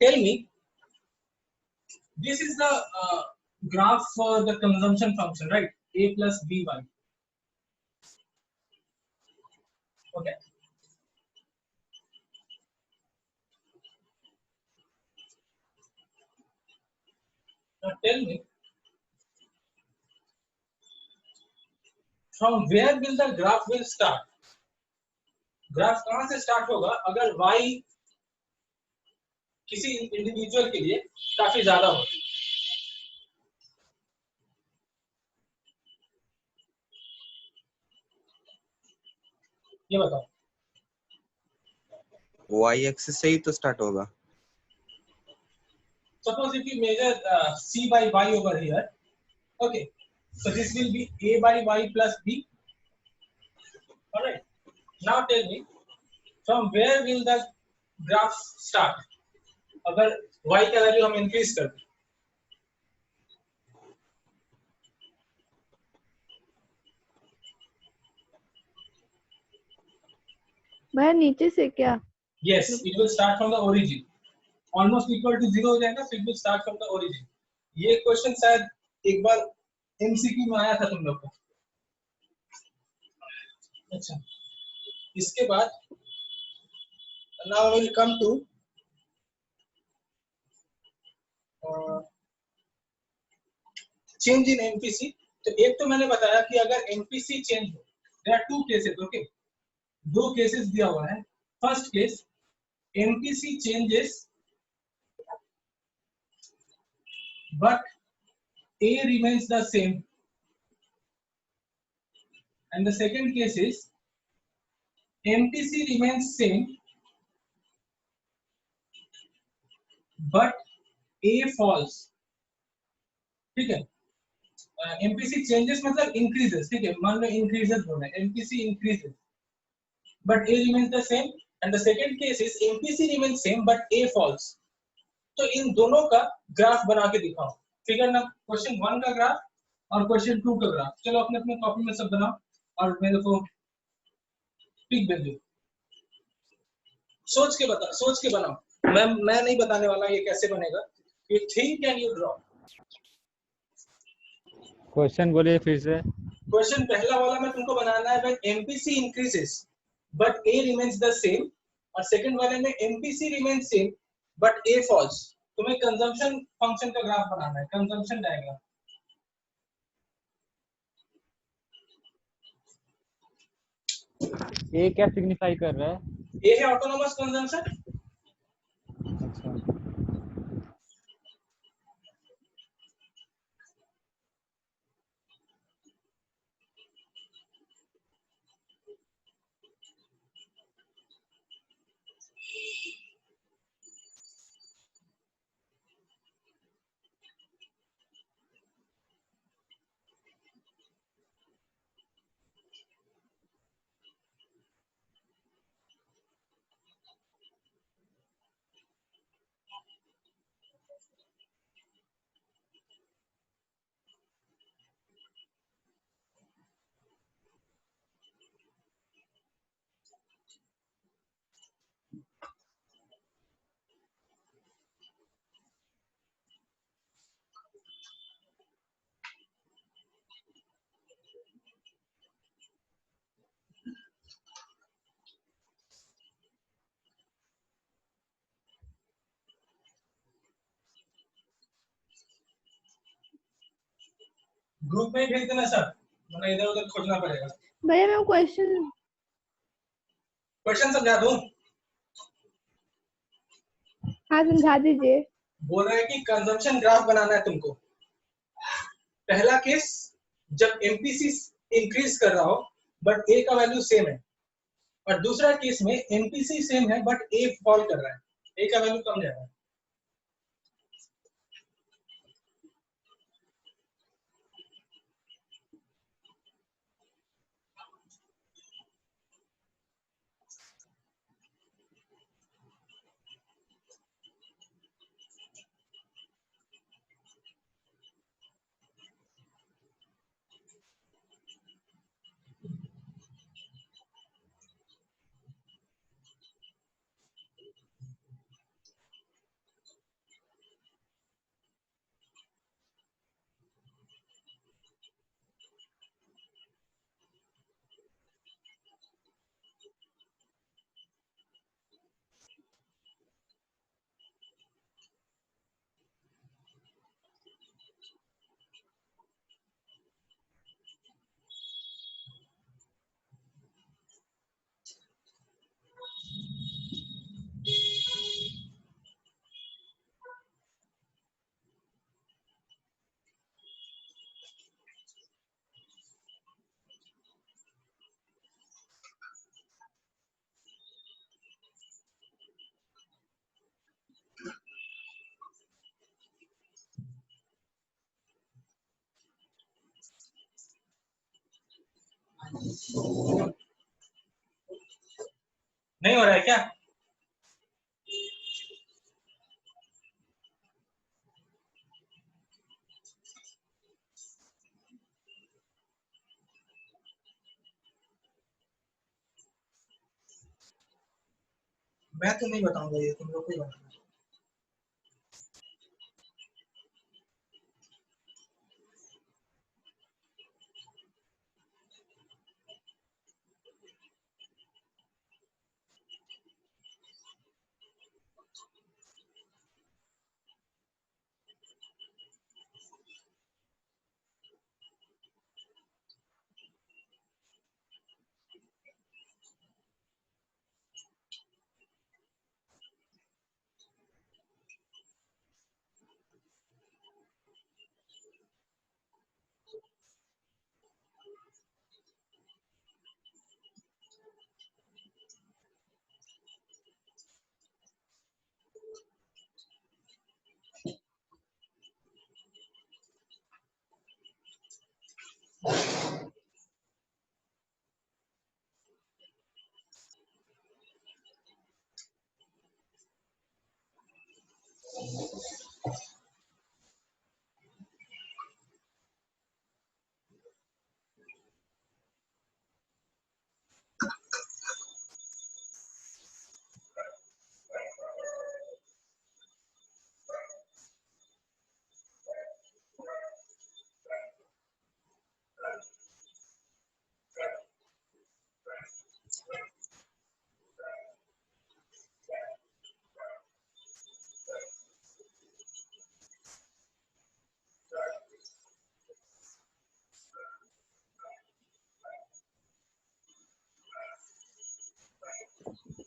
tell me, this is the graph for the consumption function, right? A plus by. Okay. Now tell me, from where will the graph will start? Graph कहां से start होगा अगर y किसी individual के लिए काफी ज्यादा हो? ये बताओ। y एक्सिस से ही तो स्टार्ट होगा। Suppose if you measure c by y over here, okay, so this will be a by y plus b. All right. Now tell me, from where will the graph start? अगर y का value हम increase कर दें, भैया नीचे से क्या? yes, it will start from the origin. Almost equal to 0 हो जाएगा, so it will start from the origin. ये क्वेश्चन शायद एक बार एमसीक्यू में आया था तुम लोग को। अच्छा, इसके बाद now we will come to change in MPC. तो एक तो मैंने बताया कि अगर एमपीसी चेंज हो, there are two cases. Okay, दो केसेस दिया हुआ है। First case, MPC changes but A remains the same, and the second case is MPC remains same but A falls। ठीक है, MPC changes मतलब increases। ठीक है, मान लो increases हो रहा है, MPC increases but A remains the same, and the second case is MPC remains same but A falls। तो इन दोनों का ग्राफ बना के दिखाओ। फिगर ना क्वेश्चन 1 का ग्राफ और क्वेश्चन 2 का ग्राफ। चलो अपने अपने कॉपी में सब बनाओ और मेरे को पिक भेज दो। सोच के बता, सोच के बनाओ। मैं नहीं बताने वाला ये कैसे बनेगा। You think and you draw. Question बोलिए फिर से। क्वेश्चन पहला वाला में तुमको बनाना है, when MPC increases but A remains the same, और सेकंड वाले में MPC remains same but A falls. तुम्हें कंजम्पशन फंक्शन का ग्राफ बनाना है, कंजम्पशन डायग्राम। ए क्या सिग्निफाई कर रहा है? ए है ऑटोनोमस कंजम्पशन। अच्छा, ग्रुप में भेज देना सर, वरना इधर उधर खोजना पड़ेगा। भैया मैं क्वेश्चन समझा दूं? हाँ समझा दीजिए। बोल रहा है कि कंजम्पशन ग्राफ बनाना है तुमको। पहला केस, जब एमपीसी इंक्रीज कर रहा हो बट ए का वैल्यू सेम है, और दूसरा केस में एमपीसी सेम है बट ए फॉल कर रहा है, ए का वैल्यू कम जा रहा है। क्या? मैं तो नहीं बताऊंगा, ये तुम लोग को ही बताना।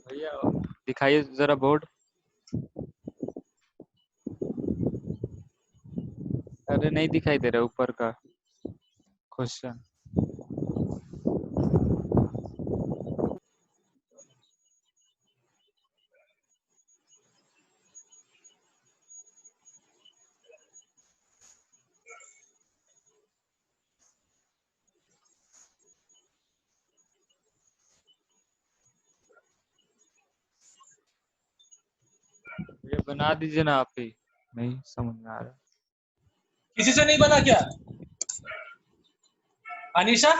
भैया दिखाइए जरा बोर्ड। अरे नहीं दिखाई दे रहा ऊपर का क्वेश्चन। ये बना दीजिए ना आप ही, नहीं समझ में आ रहा। किसी से नहीं बना क्या? अनीशा,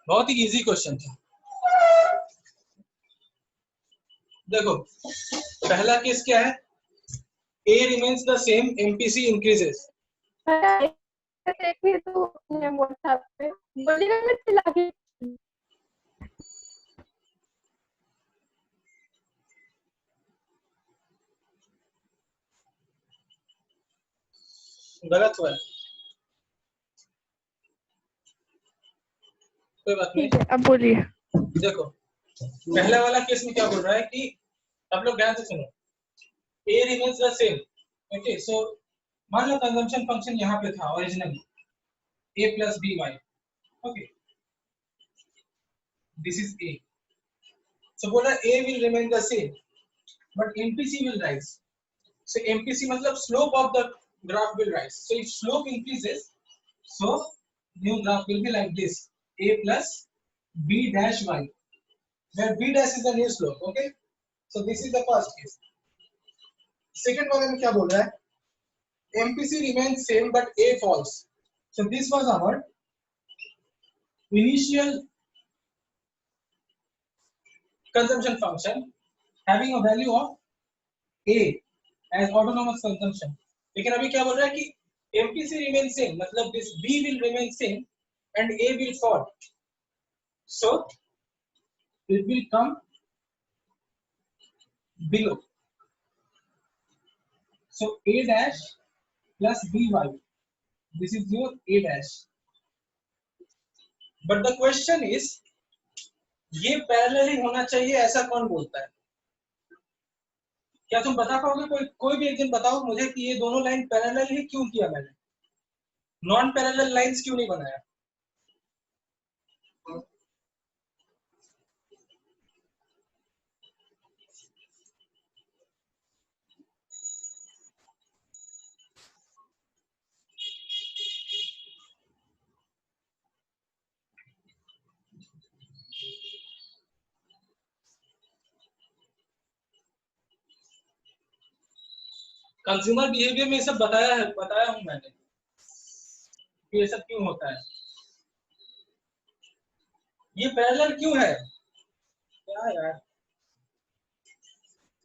बहुत ही इजी क्वेश्चन था। देखो, पहला केस क्या है? A remains the same, MPC increases. देखिए तो व्हाट्सएप पे बोलिएगा मैं चिल्ला के। गलत हुआ है, कोई बात नहीं। ठीक है, अब बोलिए। देखो, पहले वाला केस में क्या बोल रहा है कि आप लोग ध्यान से सुनो। A remains the same, okay. So मान लो कंजम्पशन फंक्शन यहाँ पे था originally, A plus by, okay, this is A। So बोला A will remain the same, but MPC will rise. So MPC मतलब slope of the graph will rise. So if slope increases, so new graph will be like this: A plus B dash y, where B dash is the new slope. Okay, so this is the first case. Second वाले में क्या बोल रहा है? MPC remains same but A falls. So this was our initial consumption function having a value of A as autonomous consumption. लेकिन अभी क्या बोल रहा है कि MPC remains same, मतलब this B will remain same and A will fall. So it will come below. So A dash plus by, this is your A dash. But the question is, ये parallelly होना चाहिए ऐसा कौन बोलता है? क्या तुम बता पाओगे? कोई भी एक दिन बताओ मुझे कि ये दोनों लाइन पैरेलल ही क्यों किया मैंने, नॉन पैरेलल लाइंस क्यों नहीं बनाया? कंज्यूमर बिहेवियर में ये सब बताया हूँ मैंने कि ये सब क्यों होता है। ये पैरेलल क्यों है क्या यार?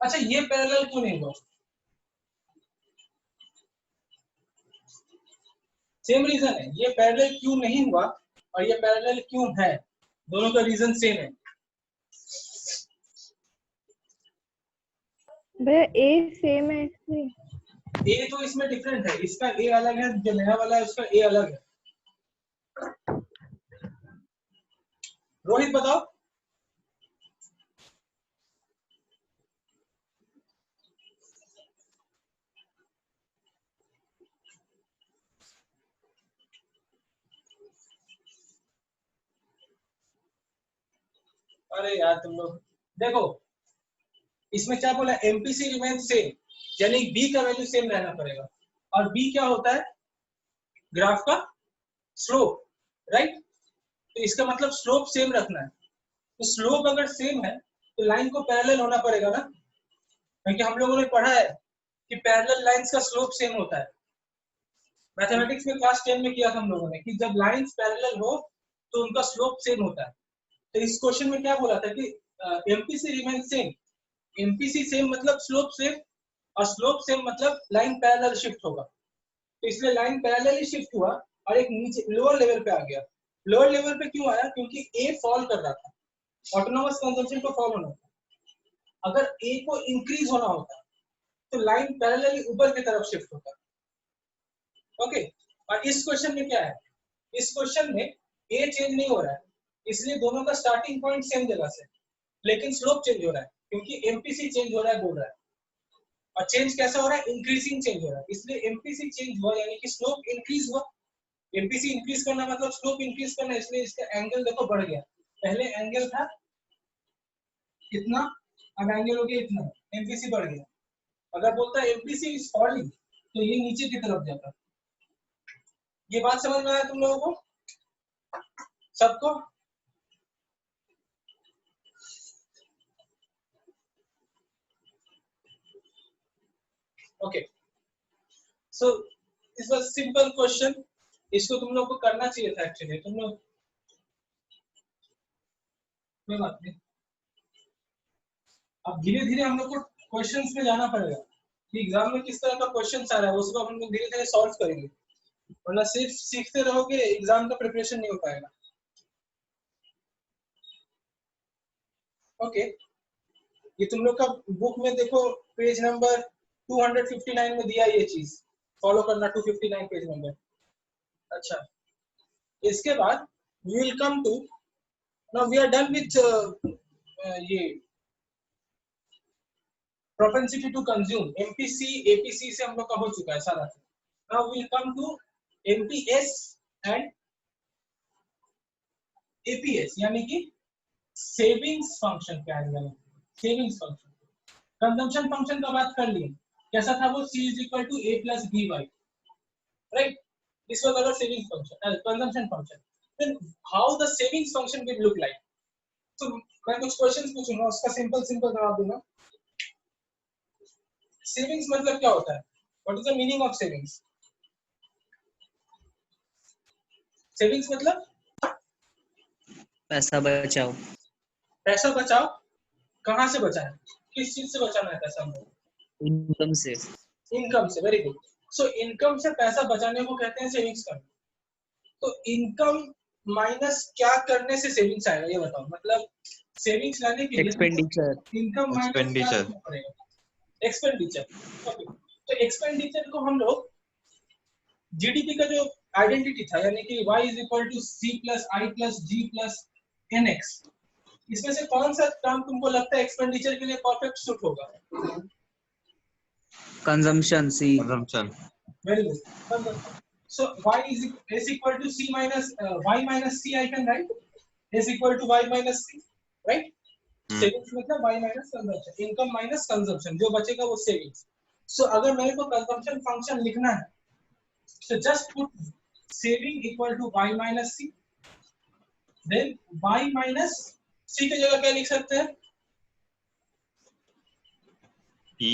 अच्छा ये पैरेलल क्यों नहीं हुआ? सेम रीजन है, ये पैरेलल क्यों नहीं हुआ और ये पैरेलल क्यों है, दोनों का रीजन सेम है। भैया ए सेम है इसलिए। ए तो इसमें डिफरेंट है, इसका ए अलग है, जो नया वाला है उसका ए अलग है। रोहित बताओ। अरे यार तुम लोग देखो, इसमें क्या बोला, एमपीसी रिमेन सेम, यानी बी का वैल्यू सेम रहना पड़ेगा। और बी क्या होता है? ग्राफ का स्लोप, राइट? तो इसका मतलब स्लोप सेम रखना है। तो स्लोप अगर सेम है तो लाइन को पैरेलल होना पड़ेगा ना, क्योंकि हम लोगों ने पढ़ा है कि पैरेलल लाइंस का स्लोप सेम होता है। मैथमेटिक्स में क्लास 10 में किया था हम लोगों ने कि जब लाइंस पैरेलल हो तो उनका स्लोप सेम होता है। तो इस क्वेश्चन में क्या बोला था कि MPC remain same. MPC same मतलब स्लोप सेम, और स्लोप सेम मतलब लाइन पैरेलल शिफ्ट होगा। तो इसलिए लाइन पैरेलल ही शिफ्ट हुआ और एक नीचे लोअर लेवल पे आ गया। लोअर लेवल पे क्यों आया? क्योंकि ए फॉल कर रहा था, ऑटोनोमस कंजम्पशन को फॉल होना था। अगर ए को इंक्रीज होना होता तो लाइन पैरेलली ऊपर की तरफ शिफ्ट होता। ओके, और इस क्वेश्चन में क्या है? इस क्वेश्चन में ए चेंज नहीं हो रहा है, इसलिए दोनों का स्टार्टिंग पॉइंट सेम जगह से, लेकिन स्लोप चेंज हो रहा है क्योंकि एमपीसी चेंज हो रहा है बोल रहा है। और चेंज कैसा हो रहा है? इंक्रीजिंग चेंज हो रहा है, इसलिए एमपीसी चेंज हुआ यानी कि स्लोप इंक्रीज हुआ। एमपीसी इंक्रीज करना मतलब स्लोप इंक्रीज करना, इसलिए इसका एंगल देखो बढ़ गया। पहले एंगल था इतना, अब एंगल हो गया इतना, एमपीसी बढ़ गया। अगर बोलता है एमपीसी इज फॉलिंग तो ये नीचे की तरफ जाता। ये बात समझ में आया तुम लोगों को सबको? Okay, so this was simple question, इसको तुम लोग को करना चाहिए था एक्चुअली। तुम लोग कोई बात नहीं, अब धीरे धीरे हम लोग को क्वेश्चंस में जाना पड़ेगा कि एग्जाम में किस तरह का क्वेश्चन आ रहा है, उसको हम लोग धीरे धीरे सॉल्व करेंगे, वरना सिर्फ सीखते रहोगे एग्जाम का प्रिपरेशन नहीं हो पाएगा। ओके, ये तुम लोग का बुक में देखो पेज नंबर 259 में दिया ये चीज, फॉलो करना 259 पेज नंबर। अच्छा, इसके बाद we will come to, now we are done with ये propensity to consume, MPC APC से हम लोग का हो चुका है सारा। now we will come to MPS and APS, यानी कि सेविंग्स फंक्शन क्या है? सेविंग्स फंक्शन, कंजम्पशन फंक्शन का बात कर लिए, कैसा था वो? C is equal to A plus BY, right? This was our savings function, consumption function. Then how the savings function will look like? तो मैं कुछ क्वेश्चंस पूछूंगा, उसका सिंपल जवाब दूंगा। सेविंग्स मतलब क्या होता है? What is the meaning of savings? Savings मतलब पैसा बचाओ। पैसा बचाओ। कहाँ से बचाएं? किस चीज से बचाना है पैसा हमको? इनकम से। इनकम से, वेरी गुड। सो इनकम से पैसा बचाने को कहते हैं सेविंग्स करना। तो इनकम माइनस क्या करने से सेविंग्स आएगा ये बताओ? मतलब सेविंग्स लाने के लिए एक्सपेंडिचर। इनकम माइनस क्या करना पड़ेगा? एक्सपेंडिचर। ओके, तो एक्सपेंडिचर को हम लोग जीडीपी का जो आइडेंटिटी था, यानी कि y is equal to c plus i plus g plus nx, इसमें से कौन सा टर्म तुमको लगता है एक्सपेंडिचर के लिए परफेक्ट सूट होगा? Consumption, C. Consumption. Very good. So y is equal to c minus y minus c, I can write is equal to y minus c, right? Savings मतलब y minus consumption, income minus consumption, जो बचेगा वो savings. सो अगर मेरे को consumption function लिखना है, so just put saving equal to y minus c, then y minus c की जगह क्या लिख सकते हैं? E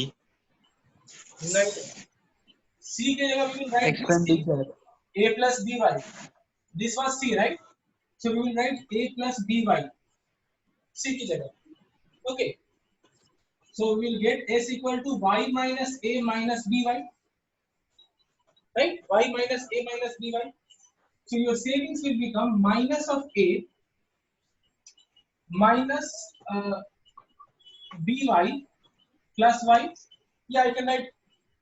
नहीं, C के जगह we will write C, Expenditure. A plus BY. This was C, right? So we will write A plus BY. C की जगह. Okay. So we will get S equal to Y minus A minus BY. Right? Y minus A minus BY. So your savings will become minus of A minus BY plus Y. Yeah, I can write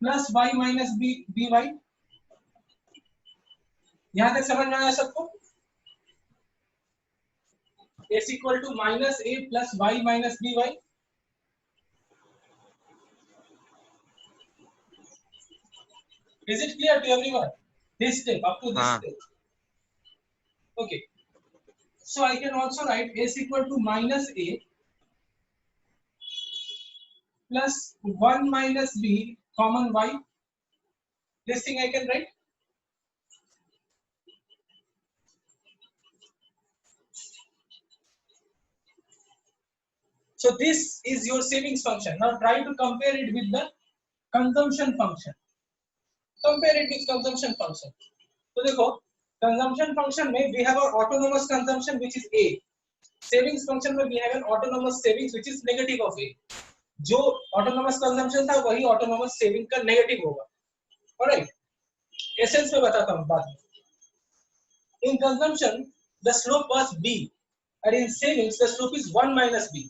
plus Y minus BY. यहाँ तक समझ में आया सबको? S equal to minus A plus Y minus BY. Is it clear to everyone? This step up to this step. Okay. So I can also write S equal to minus A plus 1 minus B common Y. This thing I can write. So this is your savings function. Now try to compare it with the consumption function. Compare it with consumption function. So देखो, consumption function में we have our autonomous consumption which is A. Savings function में we have an autonomous savings which is negative of A. जो autonomous consumption था वही autonomous saving का negative होगा. Alright. Essence में बताता हूँ बाद में. In consumption, the slope was B, and in savings, the slope is 1 minus B.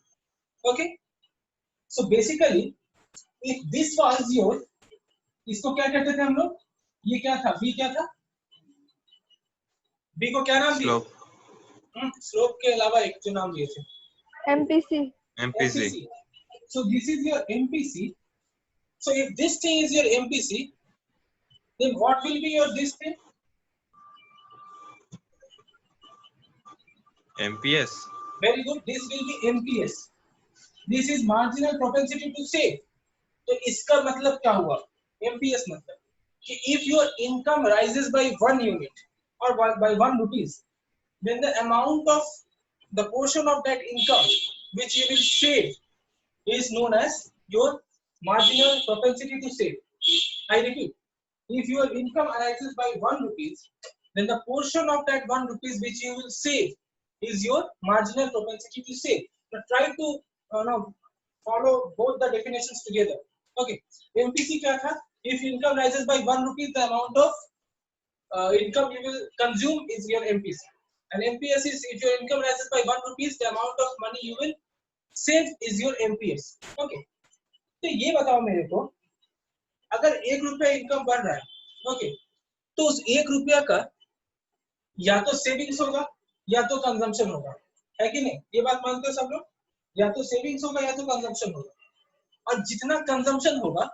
Okay. So basically, if this was your, इसको क्या कहते थे हम लोग? ये क्या था? B क्या था? B को क्या नाम दिया? Slope के अलावा एक जो नाम दिए थे. MPC. MPC. So this is your MPC. So if this thing is your MPC, then what will be your this thing? MPS. Very good. This will be MPS. This is marginal propensity to save. तो इसका मतलब क्या हुआ? MPS मतलब कि if your income rises by 1 unit or by 1 rupees, then the amount of the portion of that income which you will save is known as your marginal propensity to save. I repeat, if your income rises by 1 rupees, then the portion of that 1 rupees which you will save is your marginal propensity to save. Now try to follow both the definitions together. Okay, MPC क्या था? If income rises by 1 rupee, the amount of income you will consume is your MPC. And MPS is if your income rises by 1 rupees, the amount of money you will save is your MPS. Okay. तो ये बताओ मेरे को, अगर 1 रुपया income बढ़ रहा है, ओके, तो उस 1 रुपया का या तो सेविंग्स होगा या तो कंजम्पशन होगा, है कि नहीं? ये बात मानते हो सब लोग? या तो सेविंग्स होगा या तो कंजम्पशन होगा. और जितना कंजम्पशन होगा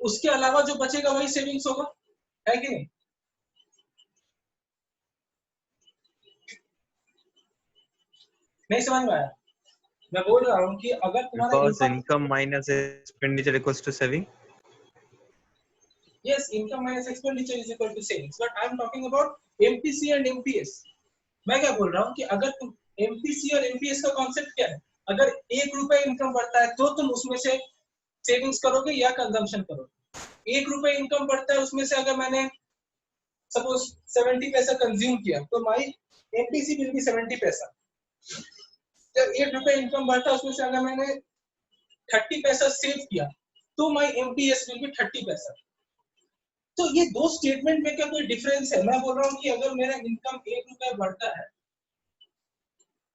उसके अलावा जो बचेगा वही सेविंग्स होगा, है कि नहीं? नहीं समझ में आया? मैं बोल रहा हूँ कि अगर तुम्हारा Because income minus expenditure equals to saving. Yes, income minus expenditure is equal to savings, but I am talking about MPC and MPS. मैं क्या बोल रहा हूँ कि अगर तुम MPC और MPS का कॉन्सेप्ट क्या है? अगर 1 रुपया इनकम बढ़ता है तो तुम उसमें से सेविंग्स करोगे या कंजम्पशन करोगे. 1 रुपया इनकम बढ़ता है उसमें से अगर मैंने सपोज 70 पैसा कंज्यूम किया तो माई MPC विल बी 70 पैसा. जब 1 रुपया इनकम बढ़ता है उसमें से अगर मैंने 30 पैसा सेव किया तो माई MPS विल बी 30 पैसा. तो ये दो स्टेटमेंट में क्या कोई डिफरेंस है? मैं बोल रहा हूँ कि अगर मेरा इनकम 1 रुपया बढ़ता है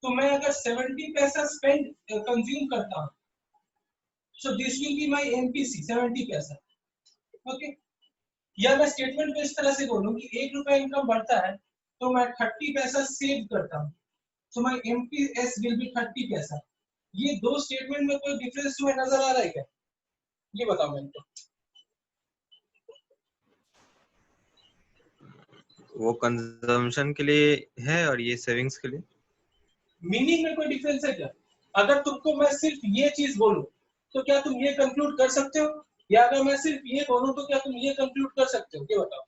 तो मैं अगर 70 पैसा स्पेंड कंज्यूम करता हूँ, so this will be my MPC 70 पैसा. ओके, या मैं स्टेटमेंट को इस तरह से बोलूँ कि 1 रुपया इनकम बढ़ता है तो मैं 30 पैसा सेव करता हूँ, so my MPS will be 30 पैसा. ये दो स्टेटमेंट में कोई डिफरेंस तुम्हें नजर आ रहा है क्या? ये बताओ मेरे को. वो कंजम्पशन के लिए है और ये सेविंग्स के लिए. मीनिंग में कोई डिफरेंस है क्या? अगर तुमको मैं सिर्फ ये चीज बोलूं तो क्या तुम ये कंक्लूड कर सकते हो, या अगर मैं सिर्फ ये बोलूं तो क्या तुम ये कंक्लूड कर सकते हो? ये बताओ.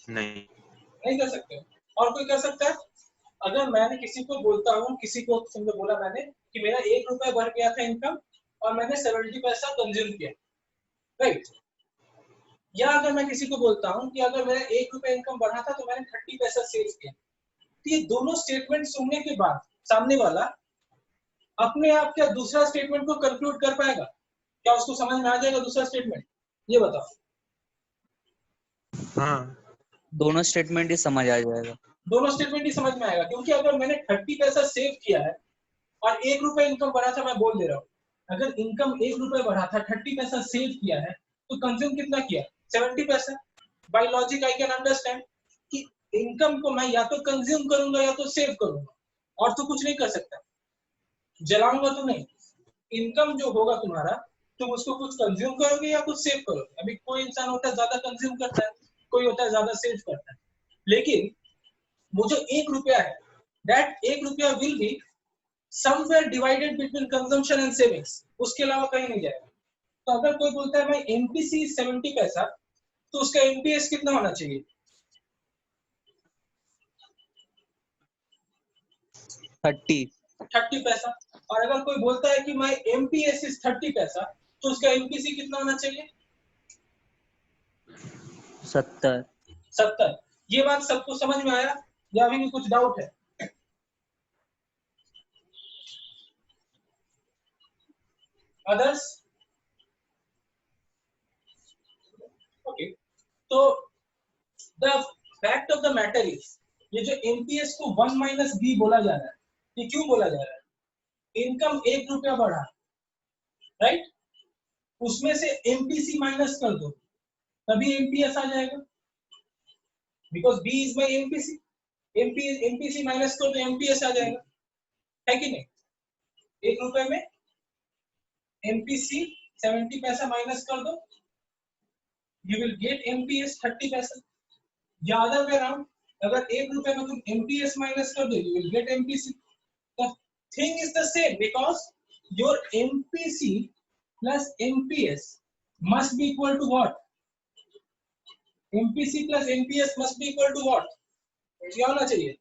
नहीं कर सकते. और कोई कर सकता है? अगर मैंने किसी को बोलता हूँ, किसी को तुमने बोला मैंने कि मेरा 1 रुपया बढ़ गया था इनकम और मैंने 70 पैसा कंज्यूम किया, राइट। या अगर मैं किसी को बोलता हूँ कि अगर मेरा 1 रुपया इनकम बढ़ा था तो मैंने 30 पैसा सेव किया, तो ये दोनों स्टेटमेंट सुनने के बाद सामने वाला अपने आप क्या दूसरा स्टेटमेंट को कंक्लूड कर पाएगा? क्या उसको समझ में आ जाएगा दूसरा स्टेटमेंट? ये बताओ। हाँ दोनों स्टेटमेंट ही समझ आ जाएगा। दोनों स्टेटमेंट ही समझ में आएगा, क्योंकि अगर मैंने 30 पैसा सेव किया है और 1 रुपया इनकम बढ़ा था, मैं बोल दे रहा हूँ, अगर इनकम 1 रुपया बढ़ा था, 30 पैसा सेव किया है, तो कंज्यूम कितना किया? 70 पैसा। By logic I can understand कि इनकम को मैं या तो कंज्यूम करूंगा या तो सेव करूंगा, और तो कुछ नहीं कर सकता, जलाऊंगा तो नहीं। इनकम जो होगा तुम्हारा, तुम उसको कुछ कंज्यूम करोगे या कुछ सेव करोगे। अभी कोई इंसान होता है ज्यादा कंज्यूम करता है, कोई होता है ज्यादा सेव करता है, लेकिन वो जो 1 रुपया है, दैट 1 रुपया will be somewhere divided between consumption and savings, उसके अलावा कहीं नहीं जाएगा। तो अगर कोई बोलता है भाई MPC 70 पैसा, तो उसका MPS कितना होना चाहिए? 30 पैसा। और अगर कोई बोलता है कि माय MPS इज 30 पैसा, तो उसका MPC कितना होना चाहिए? 70। ये बात सबको समझ में आया या अभी भी कुछ डाउट है? अदर्स? ओके। तो the fact of the matter is, ये जो MPS को 1 माइनस B बोला जा रहा है, ये क्यों बोला जा रहा है? इनकम 1 रुपया बढ़ा, राइट, उसमें से MPC माइनस कर दो, तभी MPS आ जाएगा, because B is my MPC। MPC minus कर दो, MPS आ जाएगा, है कि नहीं? 1 रुपए में MPC 70 पैसा माइनस कर दो, you will get MPS 30 पैसा। या अदर वे अराउंड, अगर 1 रुपए में तुम MPS माइनस कर दो, you will get MPC। The thing is the same because your MPC plus MPS must be equal to what? MPC plus MPS must be equal to what? क्या होना चाहिए?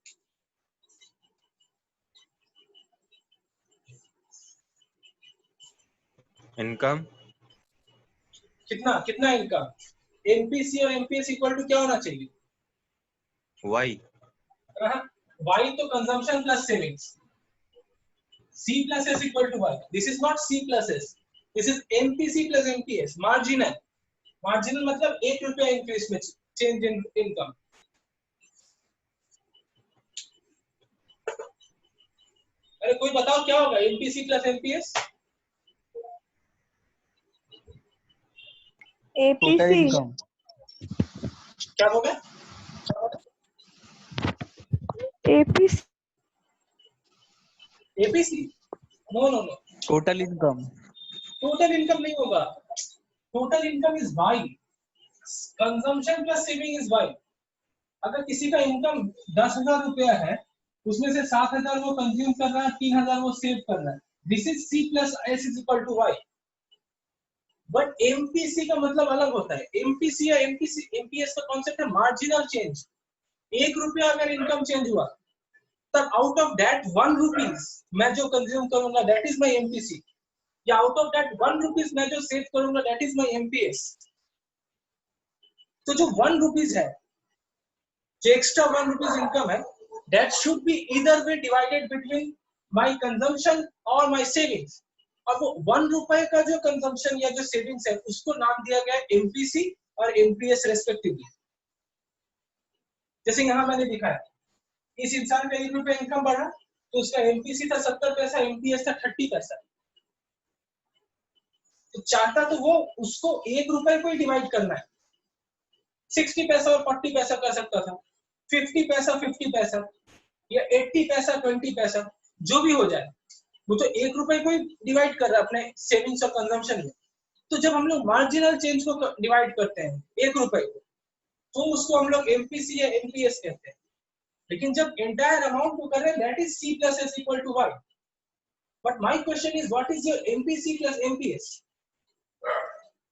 Income. कितना कितना इनकम? MPC और MPS equal to क्या होना चाहिए? Y. Y तो consumption plus savings, C plus S equal to Y. This is not C plus S. This is MPC plus MPS. Marginal. Marginal मतलब 1 रुपया इंक्रीज में चेंज इन इनकम। अरे कोई बताओ क्या होगा MPC plus MPS? APC क्या होगा? APC APC? No no no, total income. Total income नहीं होगा। Total income is Y, consumption plus saving is Y। अगर किसी का इनकम 10,000 रुपया है, उसमें से 7,000 वो कंज्यूम कर रहा है, 3,000 वो सेव कर रहा है, this is C plus S is equal to Y। But MPC का मतलब अलग होता है। MPC या MPS का कॉन्सेप्ट है मार्जिनल चेंज। 1 रुपया अगर इनकम चेंज हुआ, तब आउट ऑफ दैट 1 रुपीज मैं जो कंज्यूम करूंगा, दैट इज माय MPC, या आउट ऑफ दैट 1 रुपीज मैं जो सेव करूंगा, दैट इज माय MPS। तो जो 1 रुपीज है, जो एक्स्ट्रा 1 रुपीज इनकम है, that should be either be divided between my consumption or my savings। और वो 1 रुपए का जो कंजम्पशन या जो सेविंग्स है, उसको नाम दिया गया MPC और MPS रेस्पेक्टिवली। जैसे यहाँ मैंने दिखाया, इस इंसान का 1 रुपया इनकम बढ़ा, तो उसका MPC था 70 पैसा, MPS था 30 पैसा। तो चाहता तो वो उसको 1 रुपए को ही डिवाइड करना है, 60 पैसा और 40 पैसा कर सकता था, 50 पैसा 50 पैसा, या 80 पैसा 20 पैसा, जो भी हो जाए, वो तो 1 रुपए को ही डिवाइड कर रहा है अपने सेविंग्स और कंजम्पशन में। तो जब हम लोग मार्जिनल चेंज को डिवाइड करते हैं 1 रुपए को, तो उसको हम लोग MPC या MPS कहते हैं। लेकिन जब एंटायर अमाउंट को कर रहे हैं, that is C plus S equal to Y। But my question is what is your MPC plus MPS?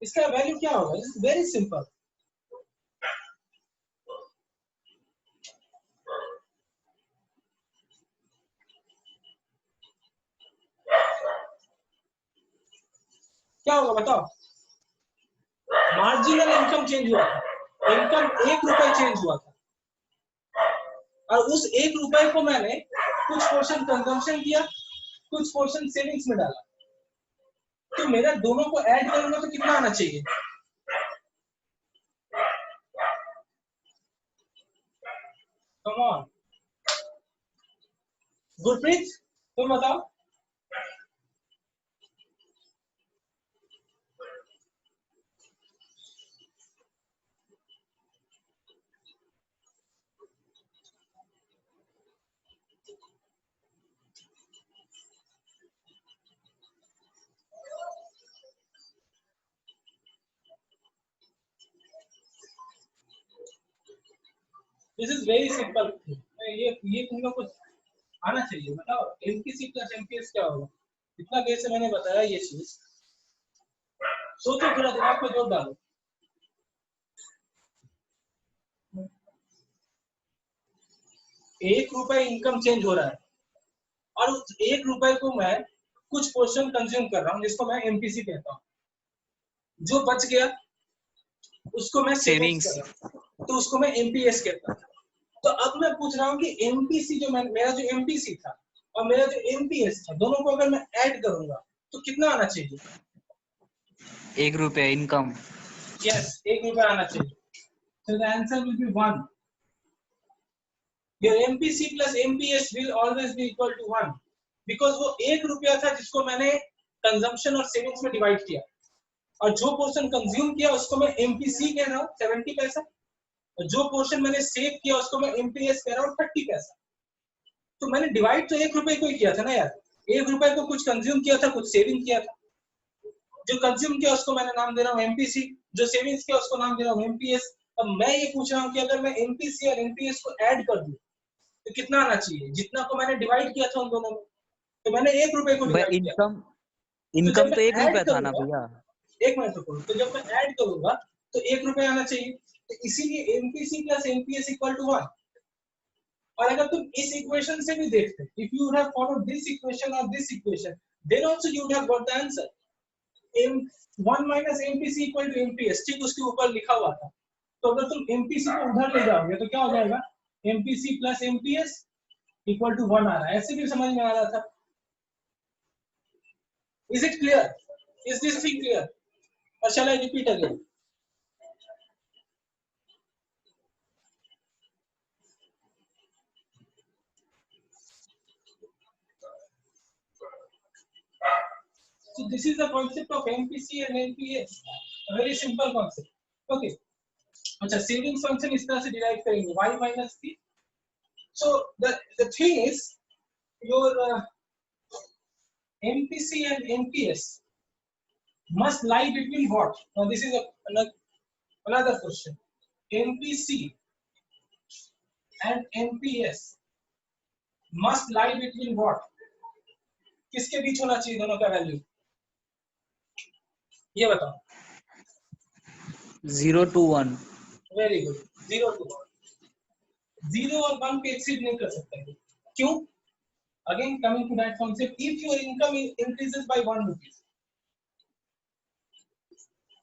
इसका वैल्यू क्या होगा? It's very simple. क्या होगा बताओ? मार्जिनल इनकम चेंज हुआ था, इनकम 1 रुपए चेंज हुआ था, और उस 1 रुपए को मैंने कुछ पोर्शन कंजम्पशन किया, कुछ पोर्शन सेविंग्स में डाला, तो मेरा दोनों को ऐड करूंगा तो कितना आना चाहिए? कम ऑन गुरप्रीत, तुम बताओ। This is very simple. ये तुम लोग को आना चाहिए। बताओ एमपीसी प्लस एमपीएस क्या होगा? इतना देर से मैंने बताया ये चीज, सोचो थोड़ा, दिमाग में जोर डालो। एक रुपए इनकम चेंज हो रहा है और उस 1 रुपए को मैं कुछ पोर्शन कंज्यूम कर रहा हूँ, जिसको मैं एमपीसी कहता हूँ। जो बच गया उसको मैं सेविंग्स कर रहा हूँ, तो उसको मैं एमपीएस कहता हूँ। तो अब मैं पूछ रहा हूँ कि एमपीसी जो मेरा जो एमपीसी था और मेरा जो एमपीएस था, दोनों को अगर मैं ऐड करूंगा तो कितना आना चाहिए? 1 रुपया इनकम। यस, 1 रुपया आना चाहिए। So the answer will be 1. Your MPC plus MPS will always be equal to 1 because वो 1 रुपया था जिसको मैंने कंजम्पशन और सेविंग्स में डिवाइड किया, और जो पोर्शन कंज्यूम किया उसको मैं एमपीसी कह रहा हूँ 70 पैसा, और जो पोर्शन मैंने सेव किया उसको मैं एमपीएस कह रहा हूँ 30 पैसा। तो मैंने डिवाइड तो 1 रुपए को ही किया था ना यार। 1 रुपए को कुछ कंज्यूम किया था, कुछ सेविंग किया था। जो कंज्यूम किया उसको मैंने नाम दे रहा हूँ एमपीसी, जो सेविंग्स किया उसको नाम दे रहा हूँ एमपीएस। अब मैं ये पूछ रहा हूँ कि अगर मैं एमपीसी और एमपीएस को ऐड कर दूं तो कितना आना चाहिए? जितना को मैंने डिवाइड किया था उन दोनों में, तो मैंने 1 रुपए को डिवाइड किया। इनकम तो 1 ऐड रुपया था ना करूंगा, भैया। 1 मिनट रुको, तो जब मैं ऐड करूंगा तो 1 रुपए आना चाहिए। तो इसीलिए MPC plus MPS equal to 1। और अगर तुम इस इक्वेशन से भी देखते, if you have followed this equation और this equation, then also you would have got the answer. M1 minus MPC equal to MPS, ठीक उसके ऊपर लिखा हुआ था। तो अगर तुम MPC को उधर ले जाओगे तो क्या हो जाएगा? MPC plus MPS equal to 1 आ रहा है। ऐसे भी समझ में आ रहा था। Is it clear? Is this thing clear? Or shall I repeat again? So this is the concept of MPC and MPS. A very simple concept. Okay. अच्छा, savings function इस तरह से derive करेंगे, y minus c. So the thing is, your MPC and MPS must lie between what? Now this is another question. MPC and MPS must lie between what? किसके बीच होना चाहिए दोनों का वैल्यू? ये बताओ। 0 to 1। Very good, 0 to 1। 0 और 1 पे exceed नहीं कर सकते। क्यों? Again coming to that concept, if your income increases by 1 rupees,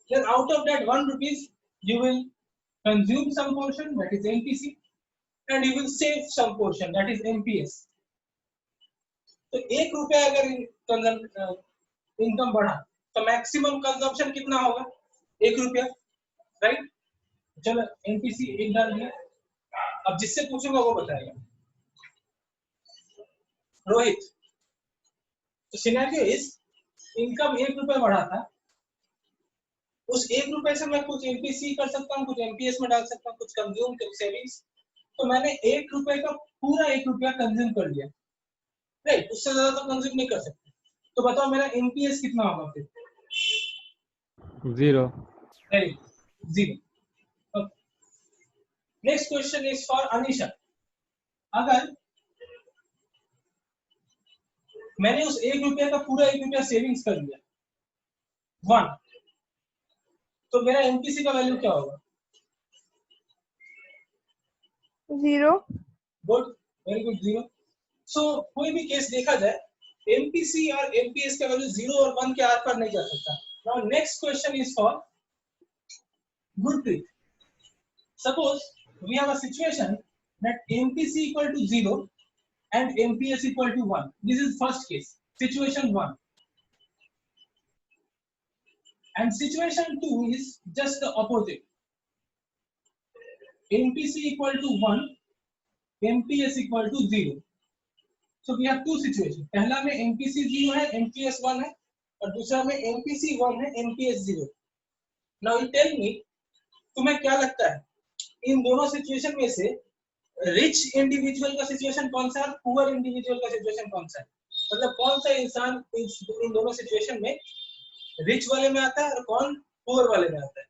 then out of that 1 rupees you will consume some portion, that is MPC, and you will save some portion, that is MPS. तो 1 रुपया अगर income बढ़ा तो maximum consumption कितना होगा? 1 रुपया, right? चलो MPC 1 डाल दिया। अब जिससे पूछूंगा वो बताएगा। रोहित, तो सिनेरियो इज इनकम 1 रुपया बढ़ा था, उस 1 रुपए से मैं कुछ एमपीसी कर सकता हूँ, कुछ एमपीएस में डाल सकता हूँ, कुछ कंज्यूम, कुछ सेविंग्स। तो मैंने 1 रुपए का पूरा 1 रुपया कंज्यूम कर लिया, राइट? उससे ज्यादा तो कंज्यूम नहीं कर सकते। तो बताओ मेरा एमपीएस कितना होगा फिर? 0। Very 0। Next question is for Anisha. अगर मैंने उस 1 रुपया का पूरा 1 रुपया सेविंग्स कर लिया 1, तो मेरा एमपीसी का वैल्यू क्या होगा? 0। Good, very good, 0। सो कोई भी केस देखा जाए, एमपीसी और एमपीएस का वैल्यू 0 और 1 के आर पार नहीं जा सकता। Now next question is for Gurpreet, suppose we have a situation that MPC equal to 0 and MPS equal to 1. This is first case, situation 1. And situation 2 is just the opposite. MPC equal to 1, MPS equal to 0. So we have two situations. पहला में MPC 0 है, MPS 1 है, और दूसरा में MPC 1 है, MPS 0. Now you tell me, तुम्हें क्या लगता है इन दोनों सिचुएशन में से रिच इंडिविजुअल का सिचुएशन कौन सा है, पुअर इंडिविजुअल का सिचुएशन कौन सा है? मतलब कौन सा इंसान इन दोनों सिचुएशन में रिच वाले में आता है और कौन पुअर वाले में आता है?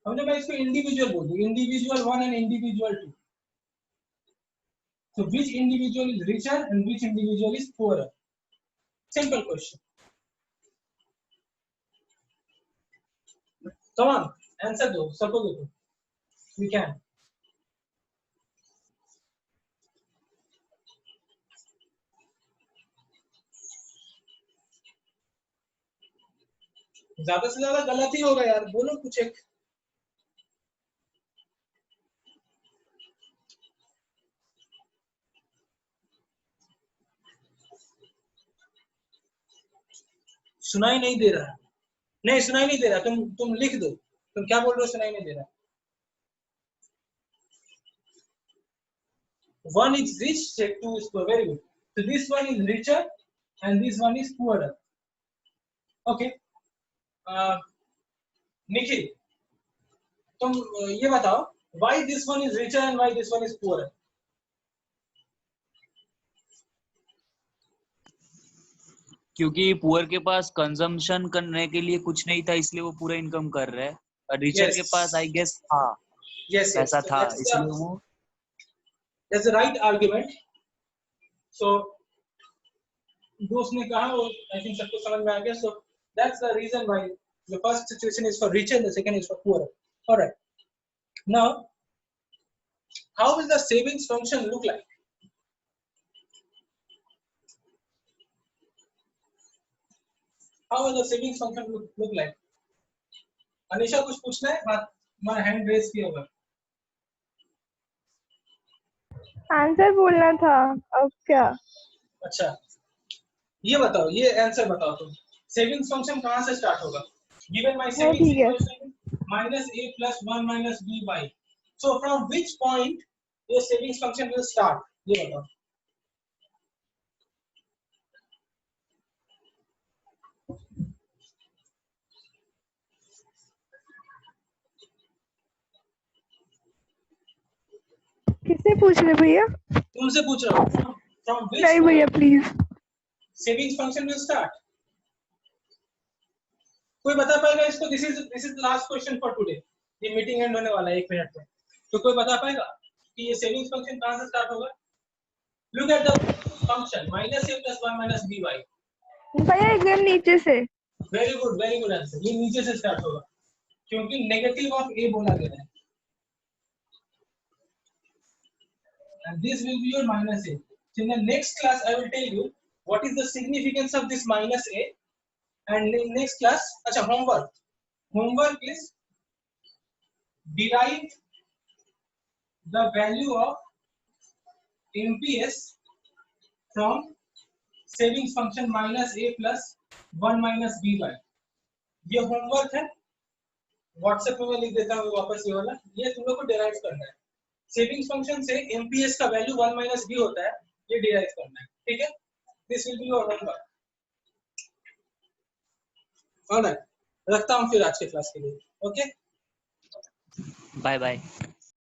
हमने मैं इसको इंडिविजुअल बोल दूं, individual 1 and individual 2. So which individual is richer and which individual is poorer? Simple question. Come on, answer दो, suppose दो. We can. ज्यादा से ज्यादा गलत ही होगा यार, बोलो कुछ एक. सुनाई नहीं दे रहा, नहीं सुनाई नहीं दे रहा, तुम लिख दो, तुम क्या बोल रहे हो, सुनाई नहीं दे रहा. One is rich, two is poor. Very good. So this one is richer and this one is poorer. Okay. Nikhil, तुम ये बताओ, why this one is richer and why this one is poorer? क्योंकि poor के पास consumption करने के लिए कुछ नहीं था, इसलिए वो पूरा इनकम कर रहा है, और रिचर के पास आई गेस था, पैसा था, इसलिए वो. That's the right argument. So दोस्त ने कहा वो I think सबको समझ में आ गया. So that's the reason why the first situation is for richer and the second is for poorer. All right. Now, how will the savings function look like? How will the savings function look like? Anisha कुछ पूछना है? बात तुम्हारा hand raise किया होगा. Answer बोलना था, अब क्या? अच्छा, ये बताओ, ये आंसर बताओ तुम. सेविंग्स फंक्शन कहाँ से स्टार्ट होगा? Given my savings equation minus a plus 1 minus b by. So from which point your savings function will start? ये बताओ. किससे पूछ रहे भैया? तुमसे पूछ रहा हूँ. From which नहीं भैया please. savings function will start? कोई बता पाएगा इसको? This is the last question for today. ये मीटिंग एंड होने वाला है 1 मिनट में. तो कोई बता पाएगा कि ये सेविंग्स फंक्शन कहाँ से स्टार्ट होगा? Look at the function minus a plus 1 minus b by. भैया एकदम नीचे से. Very good answer. ये नीचे से स्टार्ट होगा क्योंकि नेगेटिव ऑफ a बोला गया है. And this will be your minus a. So in the next class I will tell you what is the significance of this minus a. And in next class, अच्छा homework is derive the value of MPS from savings function minus a plus 1 minus b by. ये homework है, WhatsApp में मैं लिख देता हूँ वापस ये वाला. ये तुम लोग को डिराइव करना है. सेविंग्स फंक्शन से MPS का वैल्यू 1 minus b होता है, ये डिराइव करना है. ठीक है, this will be your homework. Alright, रखता हूँ फिर आज के क्लास के लिए. Okay, bye bye.